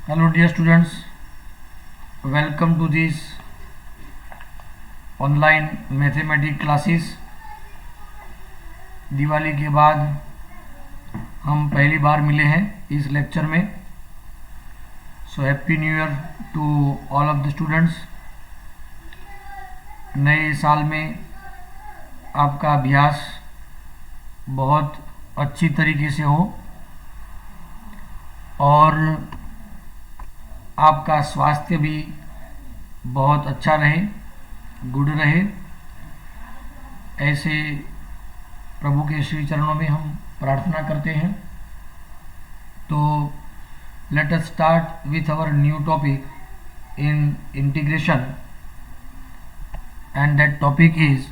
Hello dear students, welcome to this online mathematics classes. Diwali के बाद हम पहली बार मिले हैं इस लेक्चर में। So happy new year to all of the students. नए साल में आपका अभ्यास बहुत अच्छी तरीके से हो और आपका स्वास्थ्य भी बहुत अच्छा रहे, गुड रहे। ऐसे प्रभु के श्री चरणों में हम प्रार्थना करते हैं। तो let us start with our new topic in integration and that topic is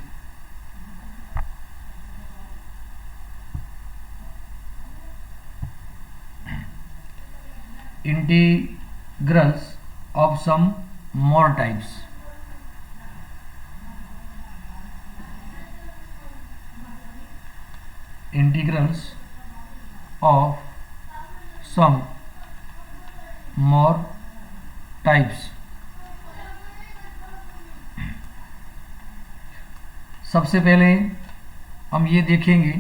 integrals of some more types. Integrals of some more types. सबसे पहले हम ये देखेंगे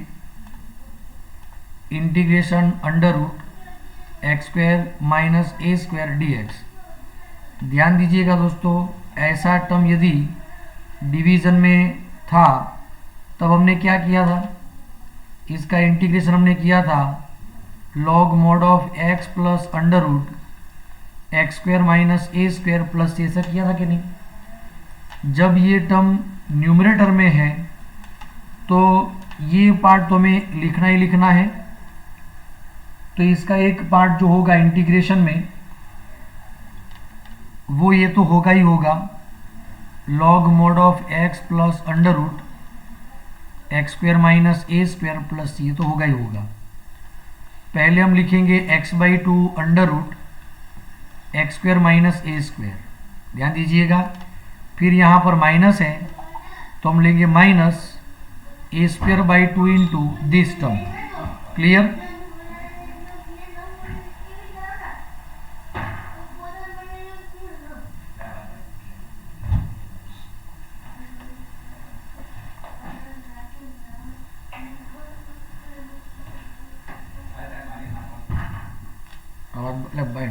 integration under root x square minus a square d x. ध्यान दीजिएगा दोस्तों, ऐसा term यदि डिवीज़न में था तब हमने क्या किया था, इसका इंटीग्रेशन हमने किया था log mod of x plus under root x square minus a square plus, ऐसा किया था कि नहीं। जब ये टर्म न्यूमरेटर में है तो ये पार्ट तो हमें लिखना ही लिखना है। तो इसका एक पार्ट जो होगा इंटीग्रेशन में वो ये तो होगा ही होगा log mod of x plus under root x square minus a square plus, ये तो होगा ही होगा। पहले हम लिखेंगे x by two under root x square minus a square, ध्यान दीजिएगा। फिर यहाँ पर माइनस है तो हम लेंगे minus a square by two into this term. Clear.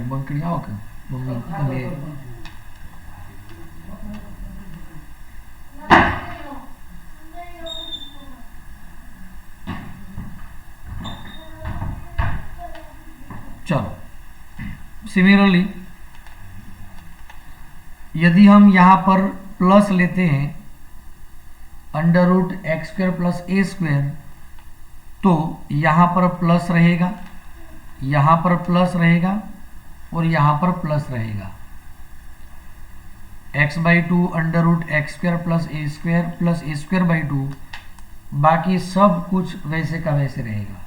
बंद कर जाओ क्या मम्मी। चलो, सिमिलरली यदि हम यहाँ पर प्लस लेते हैं under root x square plus a square, तो यहाँ पर प्लस रहेगा, यहाँ पर प्लस रहेगा और यहाँ पर प्लस रहेगा। X by two under root x square plus a square by two, बाकी सब कुछ वैसे का वैसे रहेगा।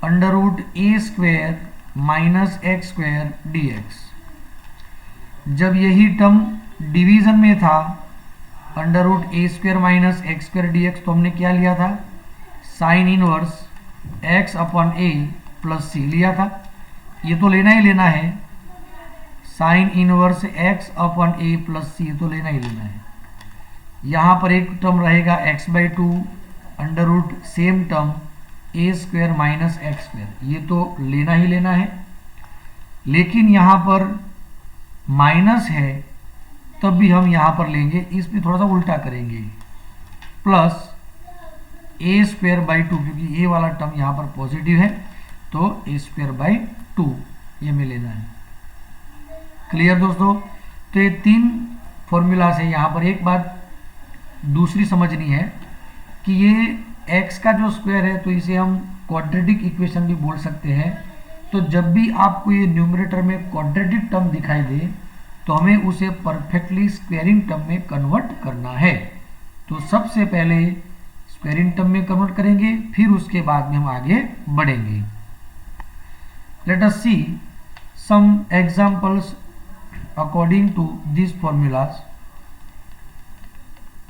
Under root a square minus x square d x. जब यही टर्म डिवीजन में था under root a square minus x square d x, तो हमने क्या लिया था sine inverse x upon a plus c लिया था। ये तो लेना ही लेना है, sine inverse x upon a plus c, ये तो लेना ही लेना है। यहाँ पर एक टर्म रहेगा x by two under root same term a square minus x square, ये तो लेना ही लेना है। लेकिन यहाँ पर माइनस है तब भी हम यहाँ पर लेंगे, इसमें थोड़ा सा उल्टा करेंगे, plus a square by to, क्योंकि ए वाला टर्म यहाँ पर पॉजिटिव है तो ए स्क्वायर बाई टू ये में लेना है। क्लियर दोस्तों। तो ये तीन फॉर्मूला से यहाँ पर एक बात दूसरी समझनी है कि ये x का जो स्क्वायर है तो इसे हम क्वाड्रेटिक इक्वेशन भी बोल सकते हैं। तो जब भी आपको ये न्यूमरेटर में क्वाड्रेटिक टर्म दिखाई दे तो हमें उसे परफेक्टली स्क्वेयरिंग टर्म में कन्वर्ट करना है। तो सबसे पहले स्क्वेयरिंग टर्म में कन्वर्ट करेंगे, फिर उसके बाद में हम आगे बढ़ेंगे। Let us see some examples according to this formulas.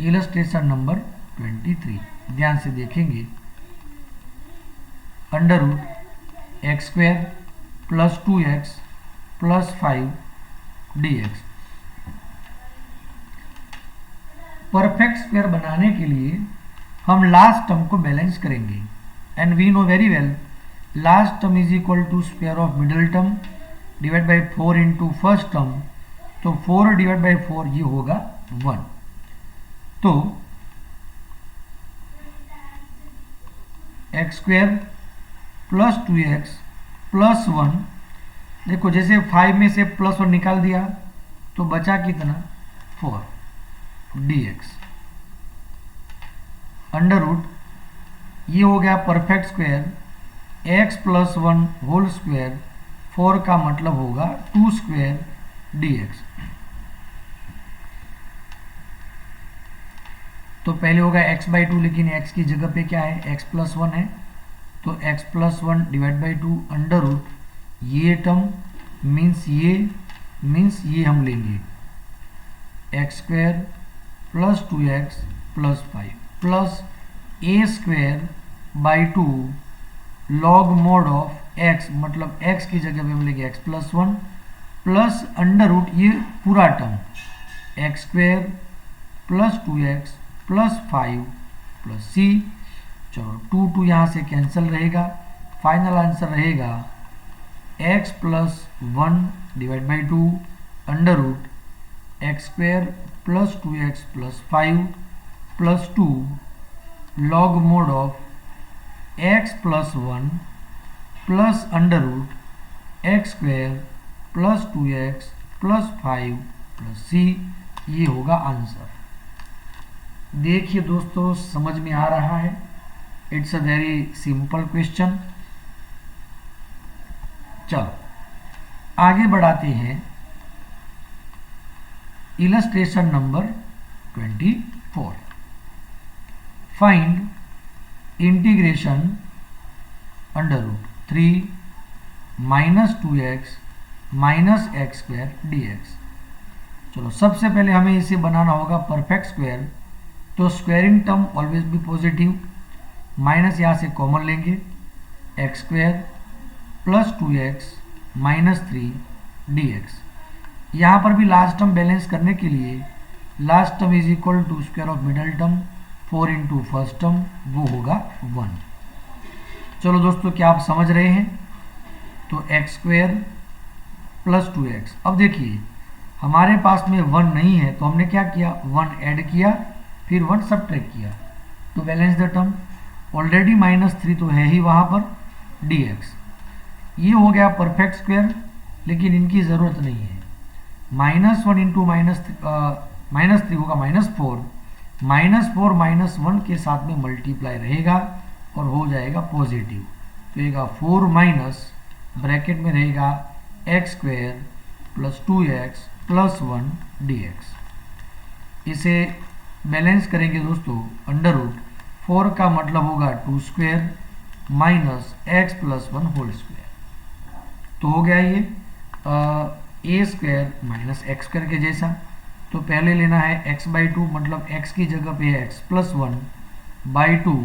Illustration number 23 ध्यान से देखेंगे। Under root x square plus 2x plus 5 dx। Perfect square बनाने के लिए हम लास्ट टर्म को बैलेंस करेंगे and we know very well last term is equal to square of middle term divide by 4 into first term, तो 4 divide by 4 ये होगा 1। तो x square plus 2x plus 1, देखो जैसे 5 में से प्लस 1 निकाल दिया तो बचा कितना 4 dx अंडर रूट ये हो गया perfect square x plus 1 whole square, 4 का मतलब होगा 2 स्क्वायर dx। तो पहले होगा x बाई 2, लेकिन x की जगह पे क्या है x प्लस 1 है, तो x plus 1 divide by 2 under root ये टर्म मीन्स ये हम लेंगे x square plus 2x plus 5 plus a square by 2 log mod of x, मतलब x की जगह पे हम लेंगे x plus 1 plus under root ये पूरा term x square plus 2x plus 5 plus c। चलो 2 यहाँ से कैंसिल रहेगा, फाइनल आंसर रहेगा x plus 1 divide by 2 under root x square plus 2x plus 5 plus 2 log mod of x plus 1 plus under root x square plus 2x plus 5 plus c। ये होगा answer. देखिए दोस्तों समझ में आ रहा है, it's a very simple question. चलो आगे बढ़ाते हैं illustration number 24। Find integration under root 3 minus 2x minus x square dx। चलो सबसे पहले हमें इसे बनाना होगा परफेक्ट स्क्वायर, तो स्क्वायरिंग टर्म ऑलवेज भी पॉजिटिव, माइनस यहाँ से कॉमन लेंगे x square plus 2x minus 3 dx। यहाँ पर भी लास्ट टर्म बैलेंस करने के लिए last term is equal to square of middle term 4 into first term, वो होगा 1। चलो दोस्तों क्या आप समझ रहे हैं? तो एक्स स्क्वायर प्लस 2x। अब देखिए हमारे पास में 1 नहीं है, तो हमने क्या किया 1 ऐड किया फिर 1 सबट्रैक्ट किया, तो balance the term. Already minus 3 तो है ही वहाँ पर dx। ये हो गया परफेक्ट स्क्वायर, लेकिन इनकी ज़रूरत नहीं है। -1 इंटू माइनस 3 होगा -4, -4 -1 के साथ में मल्टीप्लाई रहेगा और हो जाएगा पॉजिटिव, तो रहेगा 4 माइनस ब्रैकेट में रहेगा x square plus 2x plus 1 dx। इसे बैलेंस करेंगे दोस्तों अंडर रूट 4 का मतलब होगा 2 square minus x plus 1 whole square, तो हो गया ये a square minus x square के जैसा। तो पहले लेना है x बाई 2, मतलब x की जगह पे है x plus 1 by 2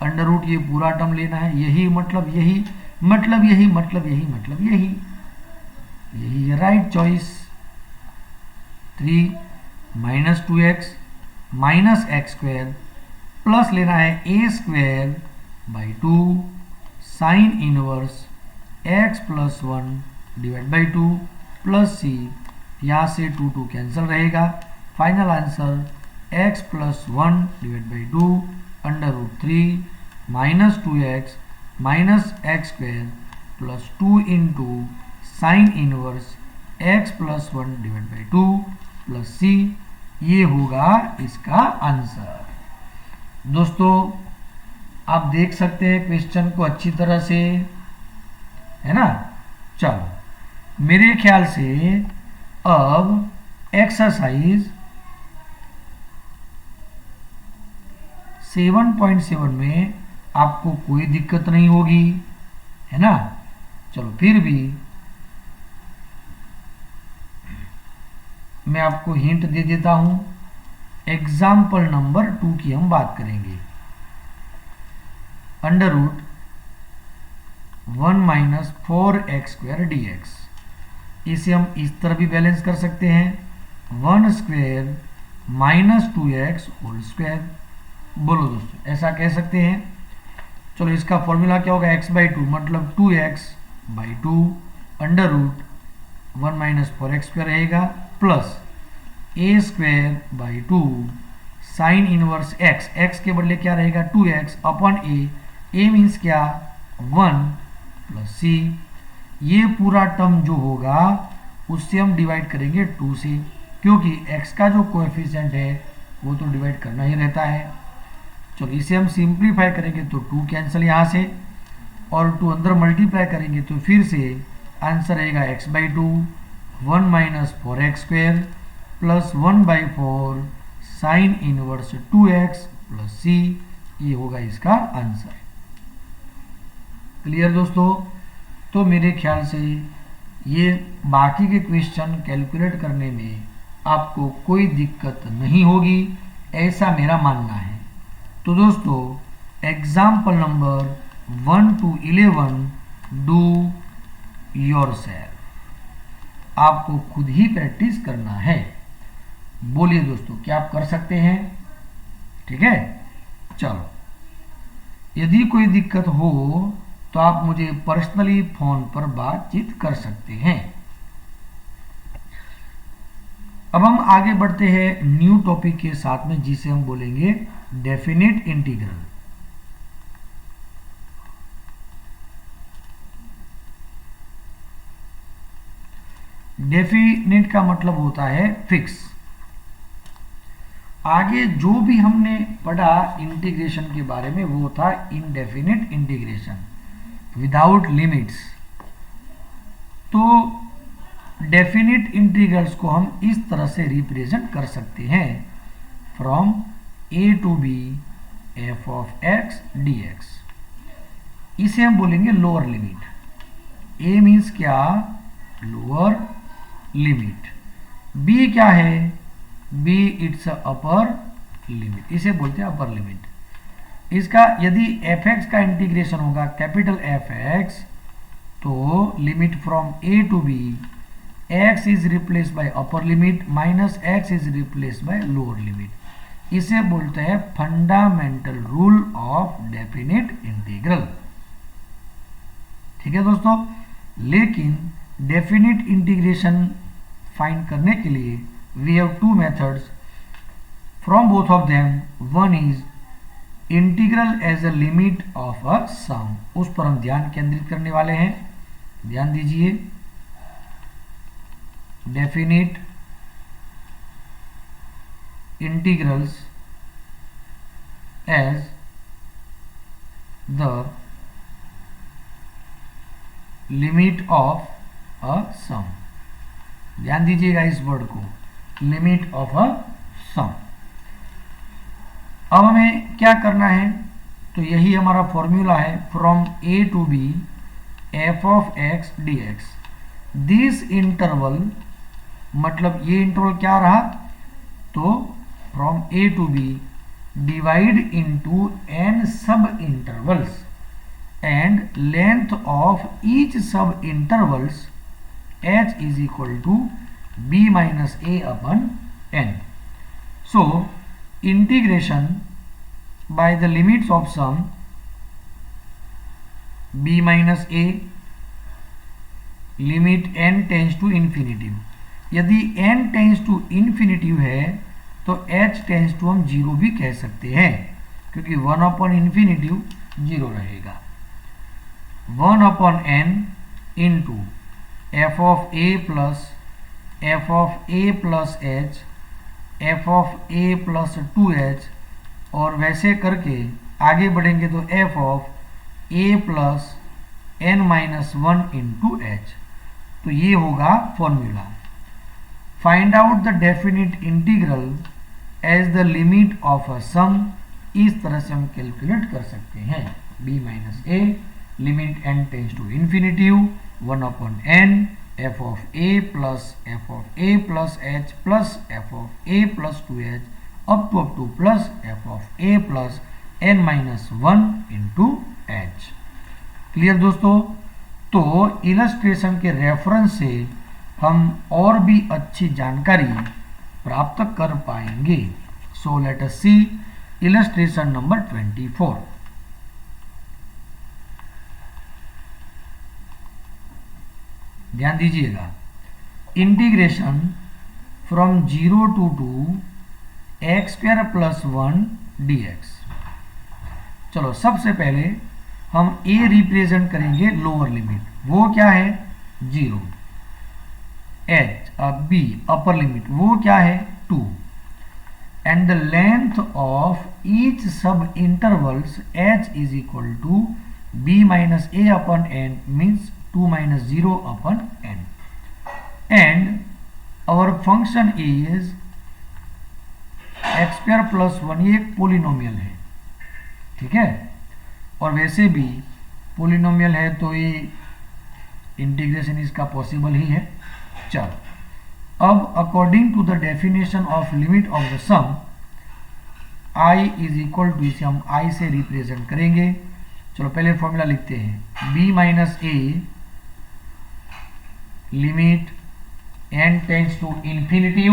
under root ये पूरा टर्म लेना है, यही मतलब यही मतलब यही मतलब यही मतलब यही यही right choice. 3 minus 2x minus x square plus लेना है a square by 2 sine inverse x plus 1 divide by 2 plus c. यहाँ से 2 कैंसिल रहेगा, final answer x plus 1 divide by 2 under root 3 minus 2x minus x square plus 2 into sine inverse x plus 1 divide by 2 plus c. ये होगा इसका answer. दोस्तों आप देख सकते हैं क्वेश्चन को अच्छी तरह से, है ना। चलो मेरे ख्याल से अब एक्सरसाइज 7.7 में आपको कोई दिक्कत नहीं होगी, है ना। चलो फिर भी मैं आपको हिंट दे देता हूं। एग्जाम्पल नंबर 2 की हम बात करेंगे। Under root 1 minus 4x² dx। इसे हम इस तरह भी बैलेंस कर सकते हैं, 1 square minus 2x whole square. बोलो दोस्तों, ऐसा कह सकते हैं। चलो इसका फॉर्मूला क्या होगा, x/2 मतलब 2x/2 under root 1 minus 4x² रहेगा plus a²/2 sign inverse x के बदले क्या रहेगा 2x अपॉन a मीन्स क्या 1 प्लस c। ये पूरा टर्म जो होगा उससे हम डिवाइड करेंगे 2 से, क्योंकि x का जो कोएफिशिएंट है वो तो डिवाइड करना ही रहता है। चलो इसे हम सिंप्लीफाई करेंगे तो 2 कैंसिल यहाँ से, और 2 अंदर मल्टीप्लाई करेंगे तो फिर से आंसर रहेगा x/2 1 minus 4x² plus 1/4 sine inverse 2x plus c। ये होगा इसका आंसर। क्लियर दोस्तों? तो मेरे ख्याल से ये बाकी के क्वेश्चन कैलकुलेट करने में आपको कोई दिक्कत नहीं होगी, ऐसा मेरा मानना है। तो दोस्तों example number 1 to 11 do yourself, आपको खुद ही प्रैक्टिस करना है। बोलिए दोस्तों, क्या आप कर सकते हैं? ठीक है, चलो यदि कोई दिक्कत हो तो आप मुझे पर्सनली फोन पर बातचीत कर सकते हैं। अब हम आगे बढ़ते हैं न्यू टॉपिक के साथ में, जिसे हम बोलेंगे डेफिनिट इंटीग्रल। डेफिनिट का मतलब होता है फिक्स। आगे जो भी हमने पढ़ा इंटीग्रेशन के बारे में वो था इनडेफिनिट इंटीग्रेशन विदाउट लिमिट्स। तो डेफिनिट इंटीग्रल्स को हम इस तरह से रिप्रेजेंट कर सकते हैं, from a to b f of x dx। इसे हम बोलेंगे लोअर लिमिट। a मीन्स क्या, लोअर लिमिट। b क्या है, b इट्स अपर लिमिट, इसे बोलते हैं अपर लिमिट। इसका यदि fx का इंटीग्रेशन होगा कैपिटल fx, तो limit from a to b x is replace bye upper limit minus x is replace by lower limit. इसे बोलते हैं fundamental rule of definite integral. ठीक है दोस्तों, लेकिन डेफिनिट इंटीग्रेशन फाइंड करने के लिए we have two methods, from both of them one is integral as a limit of a sum. उस पर हम ध्यान केंद्रित करने वाले हैं, ध्यान दीजिए। Definite integrals as the limit of a sum। ध्यान दीजिएगा इस वर्ड को, लिमिट ऑफ अ सम। अब हमें क्या करना है, तो यही हमारा फॉर्मूला है, from a to b f of x dx। This interval मतलब ये इंटरवल क्या रहा, तो from a to b divide into n sub intervals and length of each sub intervals h is equal to b minus a upon n। So integration by the limits of sum b minus a limit n tends to infinity। यदि n tends to infinity है तो h tense to हम 0 भी कह सकते हैं, क्योंकि 1 upon infinitive 0 रहेगा। 1 upon n into f of a plus f of a plus h f of a plus 2h, और वैसे करके आगे बढ़ेंगे तो f of a plus n minus 1 into h। तो ये होगा formula. Find out the definite integral as the limit of a sum. इस तरह से हम कैलकुलेट कर सकते हैं, b minus a limit n tends to infinitive 1 upon n F of a plus h plus f of a plus 2h up two plus f of a plus n minus 1 into h। Clear दोस्तों? तो illustration के reference से हम और भी अच्छी जानकारी प्राप्त कर पाएंगे। सो लेट अस सी इलस्ट्रेशन नंबर 24। ध्यान दीजिएगा, integration from 0 to 2 x square plus 1 dx। चलो सबसे पहले हम a रिप्रेजेंट करेंगे लोअर लिमिट, वो क्या है 0। h b अपर लिमिट वो क्या है 2। And the length of each sub intervals h is equal to b minus a upon n means 2 minus 0 upon n। And our function is x square plus 1, ये एक polynomial है, ठीक है। और वैसे भी पोलिनोमियल है तो ये इंटीग्रेशन इसका पॉसिबल ही है। चलो अब according to the definition of limit of the sum i is equal to, इसे हम i से रिप्रेजेंट करेंगे। चलो पहले फॉर्मूला लिखते हैं, b minus a limit n tends to infinity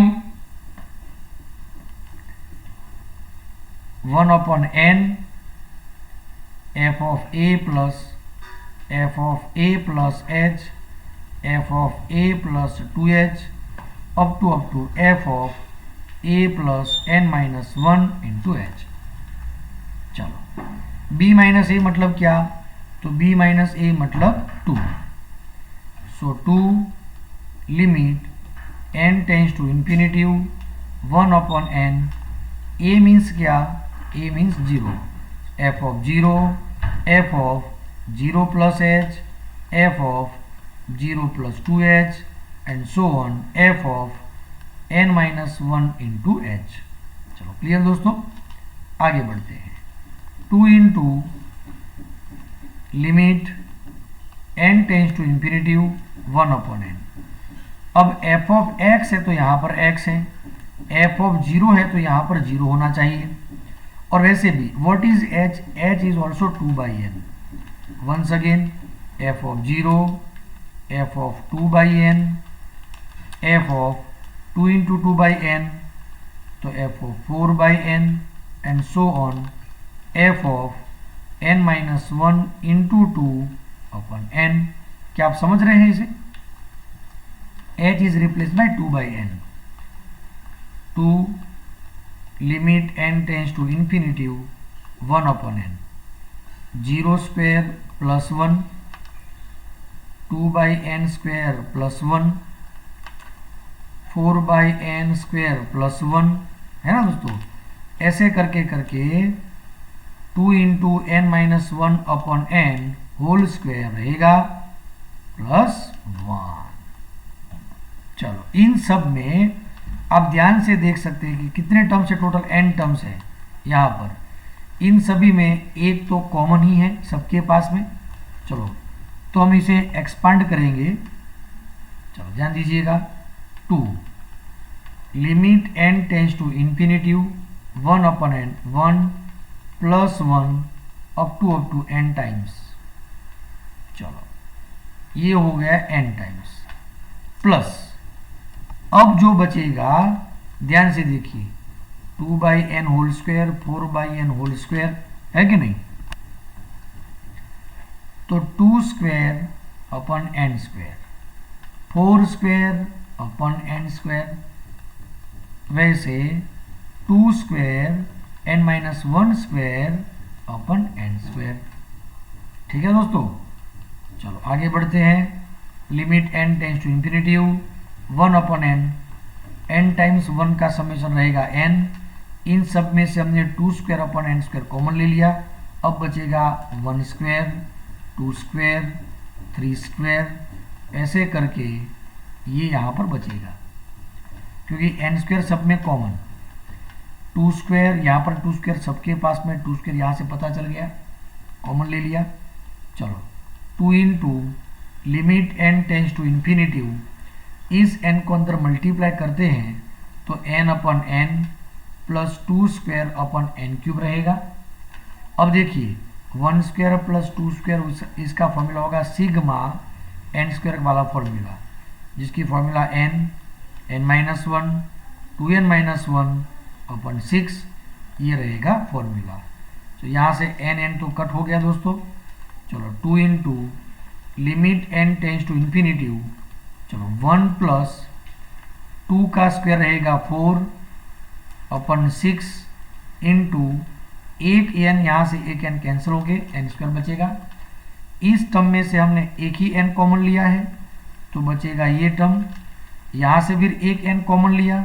1 upon n f of a plus f of a plus h f of a plus 2h up to f of a plus n minus 1 into h। चलो b minus a मतलब क्या, तो b minus a मतलब 2। So 2 limit n tends to infinity 1 upon n, a मीन्स क्या, a means 0, f of 0, f of 0 plus h, f of 0 plus 2h and so on, f of n minus 1 into h। चलो clear दोस्तों, आगे बढ़ते हैं। 2 into limit n tends to infinity 1 upon n। अब f of x है तो यहाँ पर x है, f of 0 है तो यहाँ पर 0 होना चाहिए। और वैसे भी what is h, h is also 2 by n। Once again f of 0, f of 2 by n, f of 2 into 2 by n तो f of 4 by n and so on, f of n minus 1 into 2 upon n। क्या आप समझ रहे हैं इसे? h is replace by 2 by n। 2 limit n tends to infinity 1 upon n, 0 square plus 1, 2 by n square plus 1, 4 by n square plus 1, है ना दोस्तों। ऐसे करके करके 2 into n minus 1 upon n whole square रहेगा प्लस 1। चलो इन सब में आप ध्यान से देख सकते हैं कि कितने टर्म्स है, टोटल n टर्म्स है यहाँ पर। इन सभी में एक तो कॉमन ही है सबके पास में। चलो तो हम इसे एक्सपांड करेंगे। चलो ध्यान दीजिएगा, 2 limit n tends to infinity 1 upon n, 1 plus 1 up to n times. चलो ये हो गया n टाइम्स प्लस, अब जो बचेगा ध्यान से देखिए, 2 by n whole square, 4 by n whole square, है कि नहीं। तो 2 square upon n square, 4 square upon n square, वैसे 2 square n minus 1 square upon n square. ठीक है दोस्तों, चलो आगे बढ़ते हैं। Limit n tends to infinity 1 upon n times 1 का समेशन रहेगा n। इन सब में से हमने 2 square upon n square common ले लिया। अब बचेगा 1 स्क्वायर, 2 स्क्वायर, 3 स्क्वायर, ऐसे करके ये यहाँ पर बचेगा क्योंकि n स्क्वायर सब में कॉमन। 2 स्क्वायर यहाँ पर, 2 स्क्वायर सबके पास में, 2 स्क्वायर यहाँ से पता चल गया, कॉमन ले लिया। चलो 2 into limit n tends to infinity, इस n को अंदर मल्टीप्लाई करते हैं तो n upon n plus 2 square upon n cube रहेगा। अब देखिए 1 स्क्वायर प्लस 2 स्क्वायर, इसका फॉर्मूला होगा सिग्मा n स्क्वायर वाला फॉर्मूला, जिसकी फॉर्मूला n-1 2n-1 अपन 6 ये रहेगा फॉर्मूला। तो यहाँ से n तो कट हो गया दोस्तों। चलो 2 into limit n tends to infinity, चलो 1 प्लस 2 का स्क्वायर रहेगा 4 अपन 6 इंटू एक n, यहाँ से एक n कैंसिल हो गए, n स्क्वायर बचेगा। इस टर्म में से हमने एक ही n कॉमन लिया है तो बचेगा ये टर्म, यहाँ से फिर एक n कॉमन लिया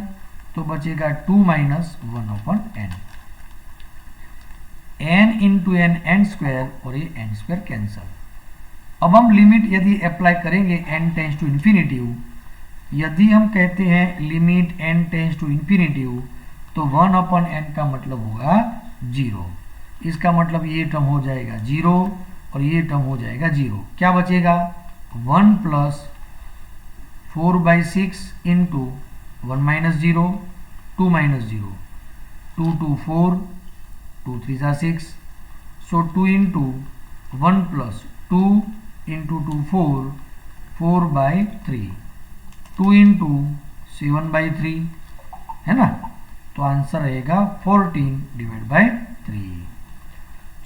तो बचेगा 2 माइनस 1 अपन n, n into n square और ये n स्क्वायर कैंसिल। अब हम लिमिट यदि अप्लाई करेंगे n टेंस टू इन्फिनिटी, यदि हम कहते हैं limit n tends to infinity तो 1 अपन n का मतलब होगा 0। इसका मतलब ये टर्म हो जाएगा 0 और ये टर्म हो जाएगा 0। क्या बचेगा 1 प्लस 4/6 इंटू 1 माइनस 0 2 माइनस 0 2 2 4 2 3 6, सो 2 इंटू 1 प्लस 2 इंटू 2 4 4/3 2 इंटू 7/3 है ना। तो आंसर रहेगा 14/3।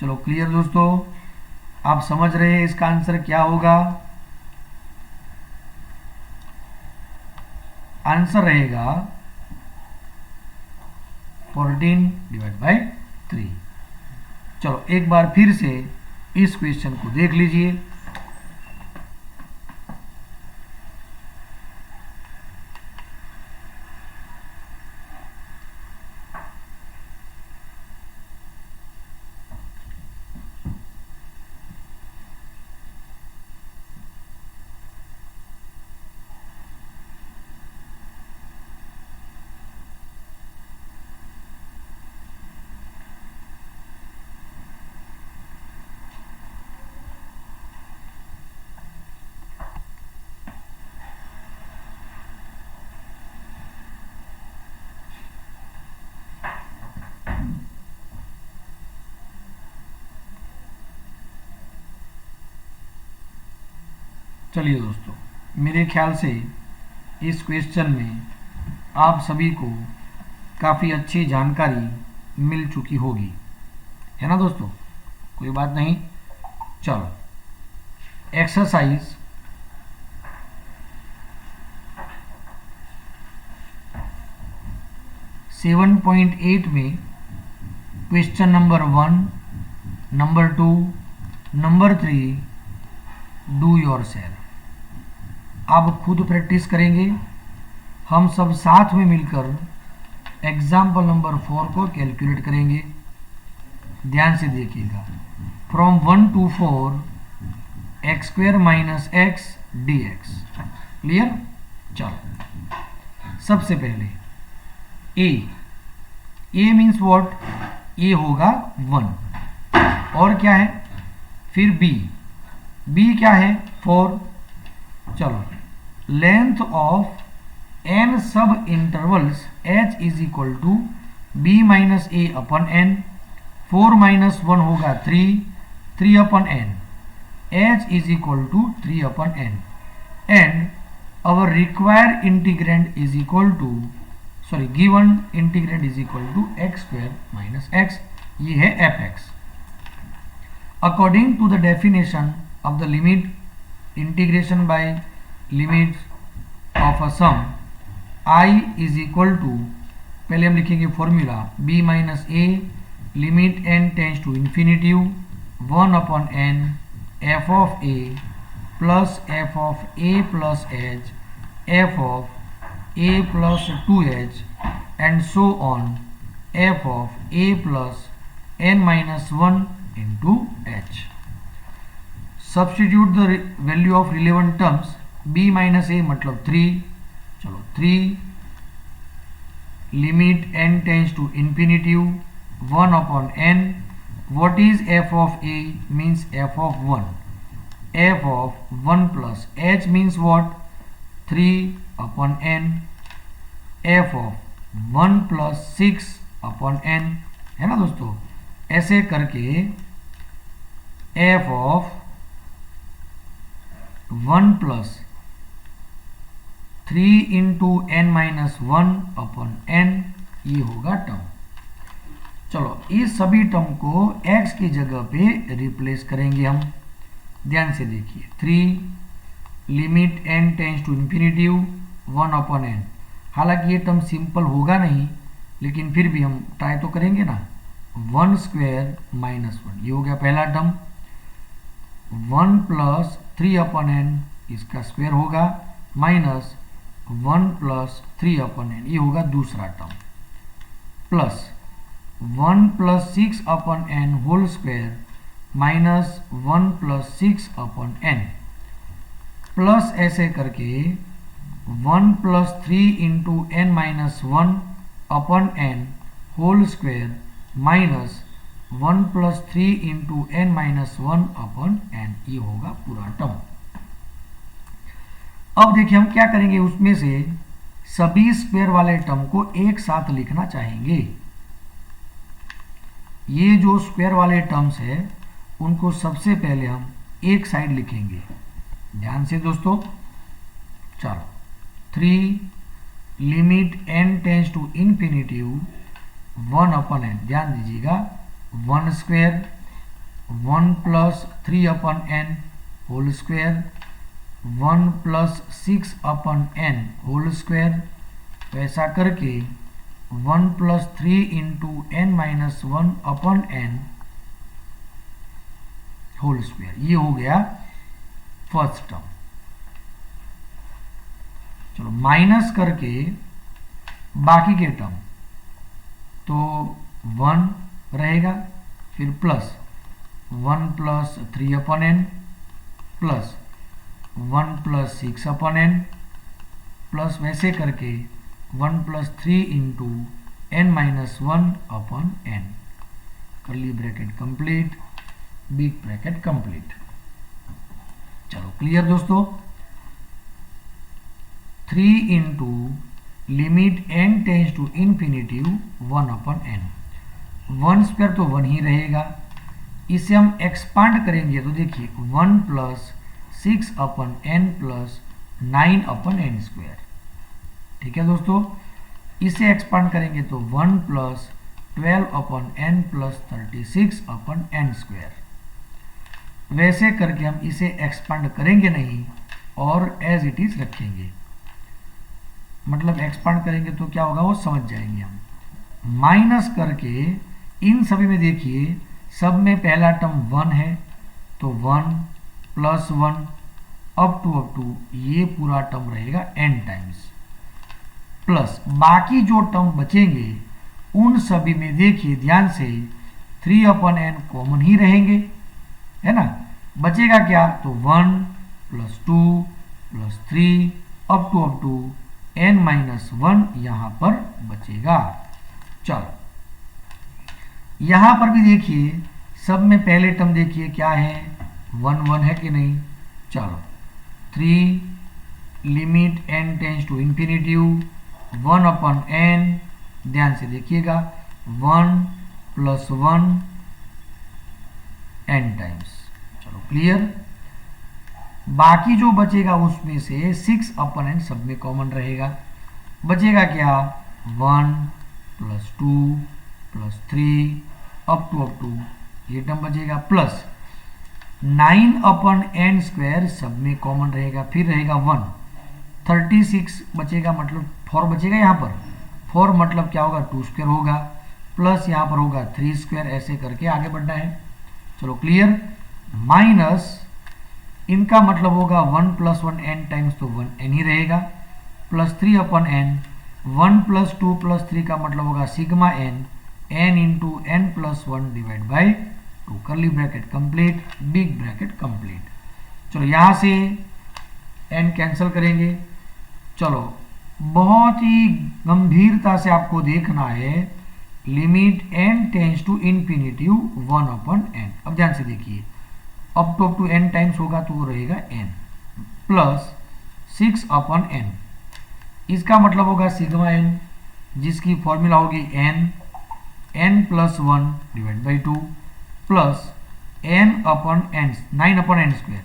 चलो क्लियर दोस्तों, आप समझ रहे हैं इसका आंसर क्या होगा। आंसर रहेगा 14/3। चलो एक बार फिर से इस क्वेश्चन को देख लीजिए। चलिए दोस्तों, मेरे ख्याल से इस क्वेश्चन में आप सभी को काफ़ी अच्छी जानकारी मिल चुकी होगी, है ना दोस्तों, कोई बात नहीं। चलो एक्सरसाइज 7.8 में question number 1, number 2, number 3 do your self. आप खुद प्रैक्टिस करेंगे, हम सब साथ में मिलकर एग्जाम्पल नंबर 4 को कैलकुलेट करेंगे। ध्यान से देखिएगा, from 1 to 4 x² minus x dx। Clear. चलो सबसे पहले a मीन्स व्हाट, a होगा 1 और क्या है, फिर b क्या है 4। चलो लेंथ ऑफ n सब intervals h is equal to b minus a upon n। 4 minus 1 होगा 3 upon n, h is equal to 3 upon n, and our required integrand is equal to given integrand is equal to x² minus x, ये है fx। According to the definition of the limit integration by limit of a sum I is equal to, पहले हम लिखेंगे formula b minus a limit n tends to infinity 1 upon n f of a plus f of a plus h f of a plus 2h and so on f of a plus n minus 1 into h। Substitute the value of relevant terms, b minus a मतलब 3। चलो 3 limit n tends to infinity 1 upon n। What is f of a means f of 1, f of 1 plus h means what 3 upon n, f of 1 plus 6 upon n, है ना दोस्तों। ऐसे करके f of 1 plus 3 into n minus 1 upon n, ये होगा term. चलो इस सभी टर्म को x की जगह पे रिप्लेस करेंगे हम। ध्यान से देखिए, 3 limit n tends to infinitive 1 upon n. हालांकि ये टर्म सिंपल होगा नहीं, लेकिन फिर भी हम ट्राई तो करेंगे ना। 1 स्क्वायर माइनस 1, ये हो गया पहला टर्म। 1 प्लस 3 अपॉन एन, इसका स्क्वायर होगा, माइनस 1 प्लस 3 अपॉन एन, ये होगा दूसरा term, plus 1 plus 6 upon n whole square minus 1 plus 6 upon n, plus ऐसे करके 1 plus 3 into n minus 1 upon n whole square minus 1 plus 3 into n minus 1 upon n, ये होगा पूरा term. अब देखिए हम क्या करेंगे, उसमें से सभी स्क्वायर वाले टर्म को एक साथ लिखना चाहेंगे। ये जो स्क्वायर वाले टर्म्स है उनको सबसे पहले हम एक साइड लिखेंगे। ध्यान से दोस्तों, चलो 3 limit n tends to infinitive 1 upon n, ध्यान दीजिएगा 1 square 1 plus 3 upon n whole square 1 plus 6 upon n whole square, तो ऐसा करके 1 plus 3 into n minus 1 upon n whole square, ये हो गया फर्स्ट टर्म। चलो माइनस करके बाकी के टर्म, तो 1 रहेगा, फिर plus 1 plus 3 upon n plus 1 plus 6 upon n, plus वैसे करके 1 plus 3 into n minus 1 upon n, curly bracket complete, big bracket complete. चलो क्लियर दोस्तों। 3 into limit n tends to infinitive 1 upon n, 1 square तो 1 ही रहेगा, इसे हम expand करेंगे तो देखिए 1 plus 6 upon n plus 9 upon n square. ठीक है दोस्तों, इसे एक्सपांड करेंगे तो 1 plus 12 upon n plus 36 upon n square. वैसे करके हम इसे एक्सपांड करेंगे नहीं और एज इट इज रखेंगे, मतलब एक्सपांड करेंगे तो क्या होगा वो समझ जाएंगे हम। माइनस करके इन सभी में देखिए सब में पहला टर्म 1 है, तो 1 प्लस 1 अप टू ये पूरा टर्म रहेगा n टाइम्स, प्लस बाकी जो टर्म बचेंगे उन सभी में देखिए ध्यान से 3 अपॉन एन कॉमन ही रहेंगे, है ना। बचेगा क्या, तो 1 plus 2 plus 3 up to n minus 1 यहां पर बचेगा। चलो यहां पर भी देखिए सब में पहले टर्म देखिए क्या है, 1 1 है कि नहीं। चलो 3 limit n tends to infinitive 1 upon n, ध्यान से देखिएगा 1 प्लस 1 n टाइम्स। चलो क्लियर। बाकी जो बचेगा उसमें से 6 अपॉन n सब में कॉमन रहेगा, बचेगा क्या 1 प्लस 2 प्लस 3 अप टू ये टर्म बचेगा, प्लस 9 अपॉन n स्क्वायर सब में कॉमन रहेगा, फिर रहेगा 1 36 बचेगा, मतलब 4 बचेगा यहाँ पर, 4 मतलब क्या होगा 2 स्क्वायर होगा, प्लस यहाँ पर होगा 3 स्क्वायर, ऐसे करके आगे बढ़ना है। चलो क्लियर। माइनस इनका मतलब होगा 1 प्लस 1 n टाइम्स, तो 1 n ही रहेगा, plus 3 upon n, 1 plus 2 plus 3 का मतलब होगा sigma n, n into n plus 1 divide by 2, curly bracket complete, big bracket complete. चलो यहां से n कैंसिल करेंगे। चलो बहुत ही गंभीरता से आपको देखना है, limit n tends to infinitive 1 upon n। अब ध्यान से देखिए अप टू n टाइम्स होगा तो वो रहेगा n प्लस 6 अपॉन n, इसका मतलब होगा सिग्मा n, जिसकी फॉर्मूला होगी n plus 1 divide by 2 plus n upon n 9 upon n square.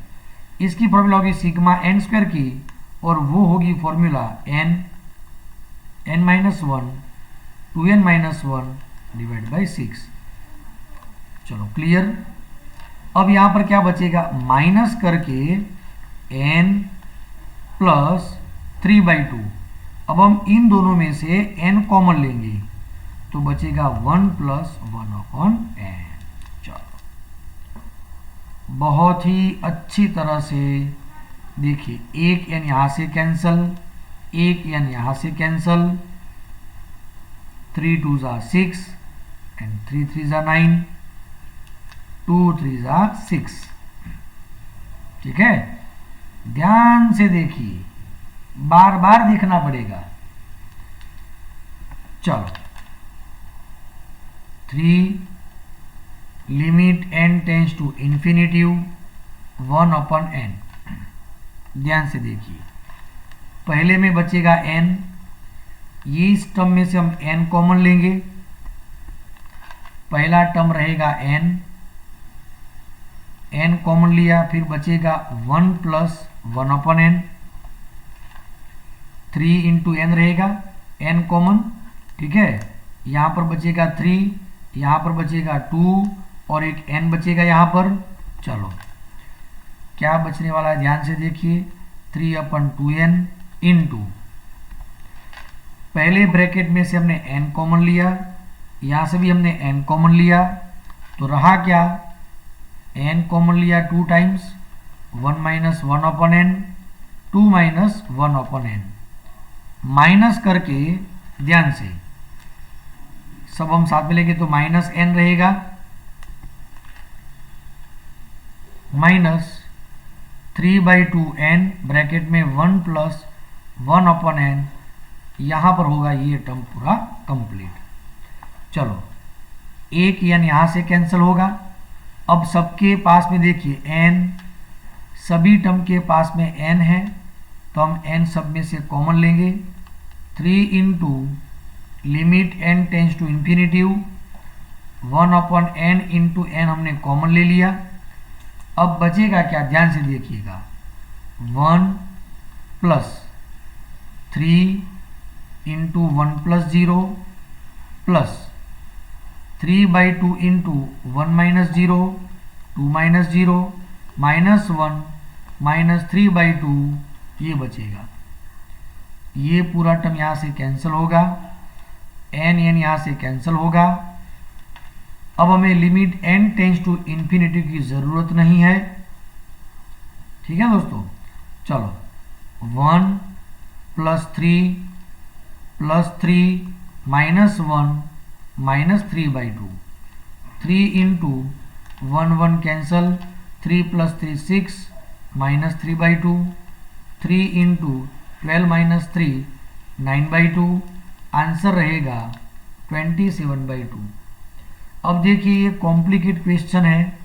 इसकी फॉर्मूला होगी सिग्मा n स्क्वायर की, और वो होगी formula n minus 1 2n minus 1 divide by 6। चलो क्लियर। अब यहां पर क्या बचेगा, माइनस करके n प्लस 3/2। अब हम इन दोनों में से n कॉमन लेंगे तो बचेगा 1 प्लस 1 अपॉन n। चलो बहुत ही अच्छी तरह से देखिए, एक n यहां से कैंसल, एक n यहां से कैंसल, 3 2 6 एंड 3 3 9, 2 3 6। ठीक है, ध्यान से देखिए, बार बार देखना पड़ेगा। चलो 3 limit n tends to infinity 1 upon n। ध्यान से देखिए, पहले में बचेगा n, ये इस टर्म में से हम n कॉमन लेंगे, पहला टर्म रहेगा n कॉमन लिया, फिर बचेगा 1 plus 1 upon n, 3 into n रहेगा, n कॉमन। ठीक है, यहां पर बचेगा 3, यहां पर बचेगा 2 और एक n बचेगा यहां पर। चलो क्या बचने वाला है, ध्यान से देखिए, 3 अपन 2n इंटू, पहले ब्रैकेट में से हमने n कॉमन लिया, यहां से भी हमने n कॉमन लिया, तो रहा क्या, n कॉमन लिया 2 times, 1 minus 1 upon n, 2 minus 1 upon n, minus करके ध्यान से सब हम साथ में लेंगे तो माइनस n रहेगा, माइनस 3/2n ब्रैकेट में 1 प्लस 1 अपॉन n, यहां पर होगा ये टर्म पूरा कंप्लीट। चलो एक n यहां से कैंसिल होगा। अब सबके पास में देखिए n, सभी टर्म के पास में n है, तो हम n सब में से कॉमन लेंगे, 3 into limit n tends to infinity 1 upon n into n हमने कॉमन ले लिया। अब बचेगा क्या, ध्यान से देखिएगा, 1 plus 3 into 1 plus 0 plus 3/2 into 1 minus 0, 2 minus 0 minus 1 minus 3/2, ये बचेगा। ये पूरा टर्म यहाँ से कैंसिल होगा, n यहाँ से कैंसिल होगा। अब हमें limit n tends to infinity की ज़रूरत नहीं है। ठीक है दोस्तों, चलो 1 plus 3 minus 1 minus 3/2, 3 into 1 1 cancel, 3 plus 3 6 minus 3/2, 3 into 12 minus 3 9/2, answer रहेगा 27/2। अब देखिए ये कॉम्प्लिकेट क्वेश्चन है,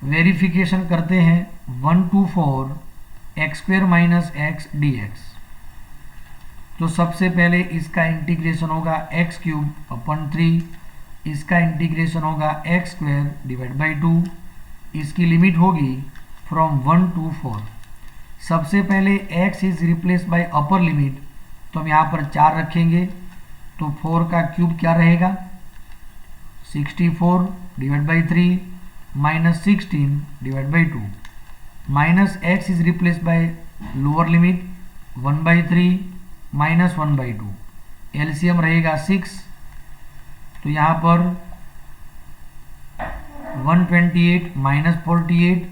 वेरिफिकेशन करते हैं। 1 to 4 x square minus x dx, तो सबसे पहले इसका इंटीग्रेशन होगा x क्यूब अपन 3, इसका इंटीग्रेशन होगा x स्क्वायर डिवाइड बाई 2, इसकी लिमिट होगी फ्रॉम 1 to 4। सबसे पहले x is replace bye upper limit, तो हम यहाँ पर 4 रखेंगे, तो 4 का क्यूब क्या रहेगा, 64 divide by 3 minus 16 divide by 2, minus x is replace by lower limit 1/3 minus 1/2, LCM रहेगा 6, तो यहाँ पर 128 माइनस 48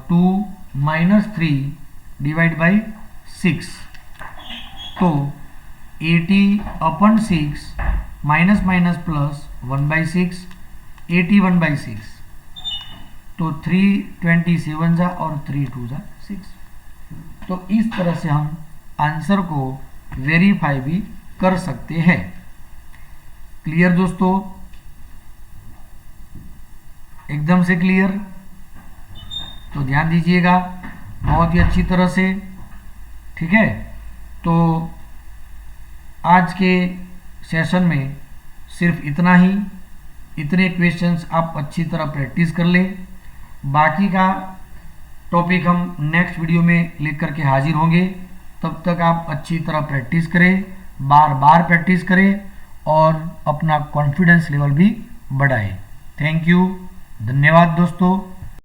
2 माइनस 3 डिवाइड बाई 6, तो 80/6 माइनस माइनस प्लस 1/6 81/6, तो 327 जा और 3 2 जा 6। तो इस तरह से हम आंसर को वेरीफाई भी कर सकते हैं। क्लियर दोस्तों, एकदम से क्लियर, तो ध्यान दीजिएगा बहुत ही अच्छी तरह से। ठीक है, तो आज के सेशन में सिर्फ इतना ही। इतने क्वेश्चंस आप अच्छी तरह प्रैक्टिस कर ले। बाकी का टॉपिक हम नेक्स्ट वीडियो में लेकर के हाजिर होंगे। तब तक आप अच्छी तरह प्रैक्टिस करें, बार बार प्रैक्टिस करें और अपना कॉन्फिडेंस लेवल भी बढ़ाएं। थैंक यू, धन्यवाद दोस्तों।